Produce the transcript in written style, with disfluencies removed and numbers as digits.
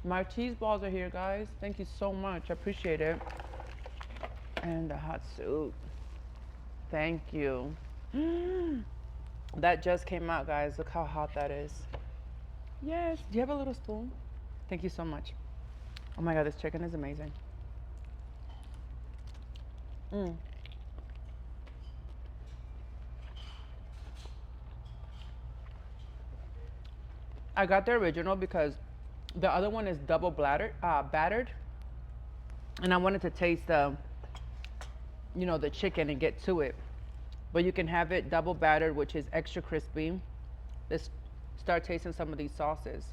My cheese balls are here, guys. Thank you so much. I appreciate it. And the hot soup. Thank you. That just came out, guys. Look how hot that is. Yes. Do you have a little spoon? Thank you so much. Oh my God, this chicken is amazing. I got the original because the other one is double battered, and I wanted to taste the chicken and get to it. But you can have it double battered, which is extra crispy. Let's start tasting some of these sauces.